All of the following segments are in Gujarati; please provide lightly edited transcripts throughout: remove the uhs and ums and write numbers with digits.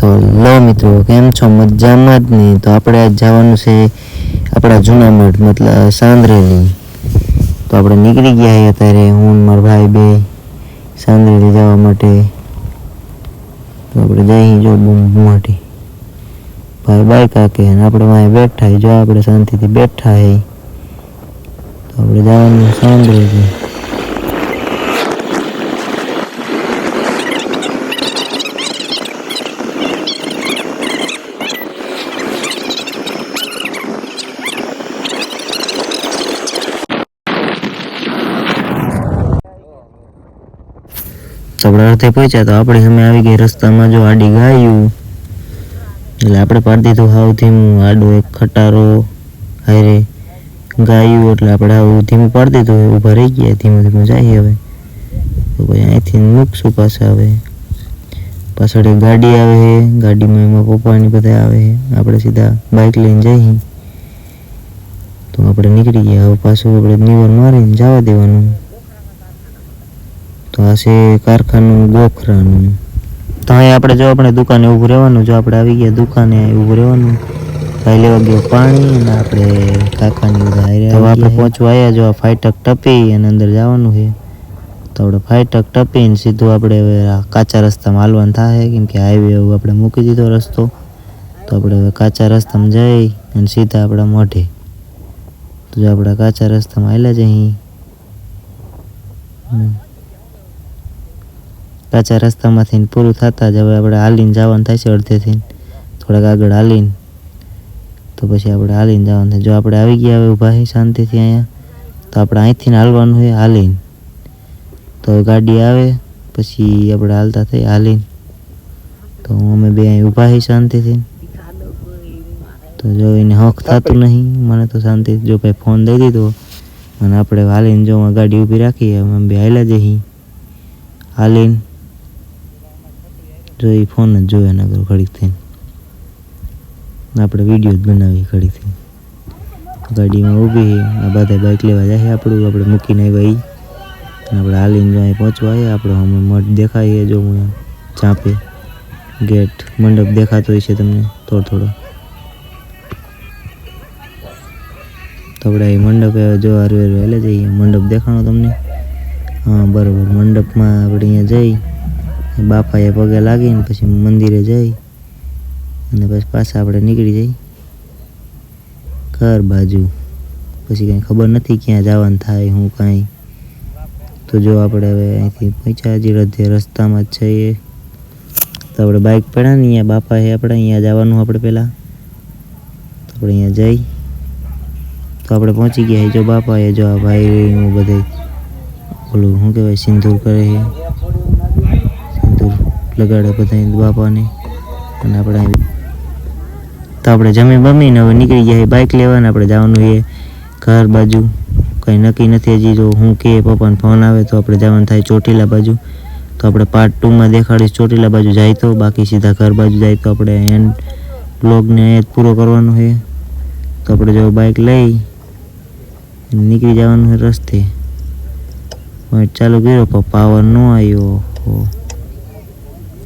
તો લો મિત્રો, કેમ છો? મજામાં જ નહીં? તો આપણે આજ જવાનું છે આપણા જૂનાગઢ મતલબ સાંદરેલી. તો આપણે નીકળી ગયા છીએ અત્યારે, હું ને મારા ભાઈ બે સાંદરેલી જવા માટે. તો આપણે જઈ જો બૂમબૂમાટી ભાઈ બાઈક હાકે અને આપણે વાંહે બેઠા જો આપણે શાંતિથી બેઠા હે. તો આપણે જવાનું સાંદરેલી. આપણે અડધે પહોંચ્યા તો આપણે સામે આવી ગઈ રસ્તામાં જો આડી ગાયું, એટલે આપણે પાડી દીધું હાવ ધીમું. આડો એક ખટારો હારે ગાયું એટલે આપણે હાવ ધીમું પાડી દીધું. ઊભા રહી ગયા, ધીમું ધીમું જાય. હવે તો ભાઈ અહીંથી મૂકશું પાછા. હવે પાછળ એક ગાડી આવે છે, ગાડીમાં એમાં પપ્પાની બધા આવે છે. આપણે સીધા બાઇક લઈને જઈએ. તો આપણે નીકળી ગયા. હવે પાછું આપણે નીવર મારીને જવા દેવાનું. તો આ છે કારખાનું ગોખરાનું. તો અહીં આપણે જો આપણે દુકાને ઊભું રહેવાનું. જો આપણે આવી ગયા દુકાને ઊભું રહેવાનું. ભાઈ લેવા ગયો પાણી અને આપણે કાકાની બધા હારે. તો આપણે પહોંચવા આવ્યા. જો આ ફાટક ટપી અને અંદર જવાનું છે. તો આપણે ફાટક ટપીને સીધું આપણે હવે કાચા રસ્તામાં હાલવાનું થાય, કેમ કે હાઈવે આપણે મૂકી દીધો રસ્તો. તો આપણે હવે કાચા રસ્તામાં જઈ અને સીધા આપણા મોઢે. તો જો આપણા કાચા રસ્તામાં હાલ્યા જઈએ. કાચા રસ્તામાંથી પૂરું થતા જ હવે આપણે હાલીને જવાનું થાય છે. અડધેથી થોડાક આગળ હાલીને તો પછી આપણે હાલીને જવાનું થાય. જો આપણે આવી ગયા હવે ઊભા છે શાંતિથી અહીંયા. તો આપણે અહીંથી હાલવાનું છે હાલીને. તો ગાડી આવે પછી આપણે હાલતા થઈ હાલીને. તો અમે બે અહીં ઊભા છે શાંતિથી. તો જો એને હક થતું નહીં મને તો શાંતિથી. જો ભાઈ ફોન દઈ દીધો અને આપણે હાલીને જો ગાડી ઊભી રાખીએ. અમે બે હાલ્યા જઈએ હાલીને. જો એ ફોન જ જોયા ના કરો ઘડીક થઈને. આપણે વિડીયો જ બનાવી ઘડીકથી. ગાડીમાં ઊભી આ બધા બાઇક લેવા જાય આપણું. આપણે મૂકીને આવ્યા અને આપણે હાલીને જો અહીં પહોંચવા આવ્યા. આપણો અમે મઠ દેખાય જો હું ચાંપે ગેટ મંડપ દેખાતો હોય છે તમને થોડો થોડો. તો આપણે એ મંડપે જો હારું હાલે જઈએ. મંડપ દેખાણો તમને? હા બરાબર. મંડપમાં આપણે અહીંયા જઈ બાપાએ પગે લાગીને પછી મંદિરે જઈ અને પછી પાછા આપણે નીકળી જઈ ઘર બાજુ. પછી કાંઈ ખબર નથી ક્યાં જવાનું થાય હું કાંઈ. તો જો આપણે હવે અહીંથી પહોંચ્યા હજી અડધે રસ્તામાં જ છીએ. તો આપણે બાઇક પડ્યા ને અહીંયા બાપા છે આપણે અહીંયા જવાનું. આપણે પહેલાં તો આપણે અહીંયા જઈ તો આપણે પહોંચી ગયા. જો બાપા એ જો આ ભાઈ હું બધે ઓલું શું કહેવાય સિંદૂર કરે છે, સિંદૂર લગાડે બધા બાપાને. અને આપણે તો આપણે જમી બમીને હવે નીકળી ગયા બાઇક લેવાને. આપણે જવાનું છે ઘર બાજુ. કંઈ નક્કી નથી હજી. જો હું કે પપ્પાને ફોન આવે તો આપણે જવાનું થાય ચોટીલા બાજુ. તો આપણે પાર્ટ 2માં દેખાડીશ ચોટીલા બાજુ જાય તો. બાકી સીધા ઘર બાજુ જાય તો આપણે એન્ડ બ્લોગને પૂરો કરવાનો છે. તો આપણે જો બાઇક લઈ નીકળી જવાનું છે રસ્તે. ચાલુ કર્યો પણ પાવર ન આવ્યો.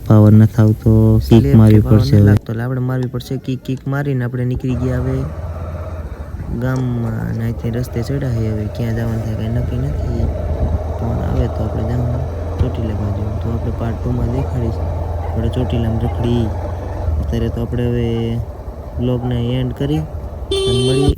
પાવર નથી આવતો. કીક મારવી પડશે હવે. તો આપણે મારવી પડશે કીક મારીને આપણે નીકળી ગયા હવે ગામમાં. અને અહીંથી રસ્તે ચડ્યા છે. હવે ક્યાં જવાનું થાય કાંઈ નક્કી નથી. ફોન આવે તો આપણે જવાનું ચોટીલા બાજુ. તો આપણે પાર્ટ 2માં દેખાડીશ આપણે ચોટીલામાં રખડી. અત્યારે તો આપણે હવે બ્લોગને એન્ડ કરી અને મળી.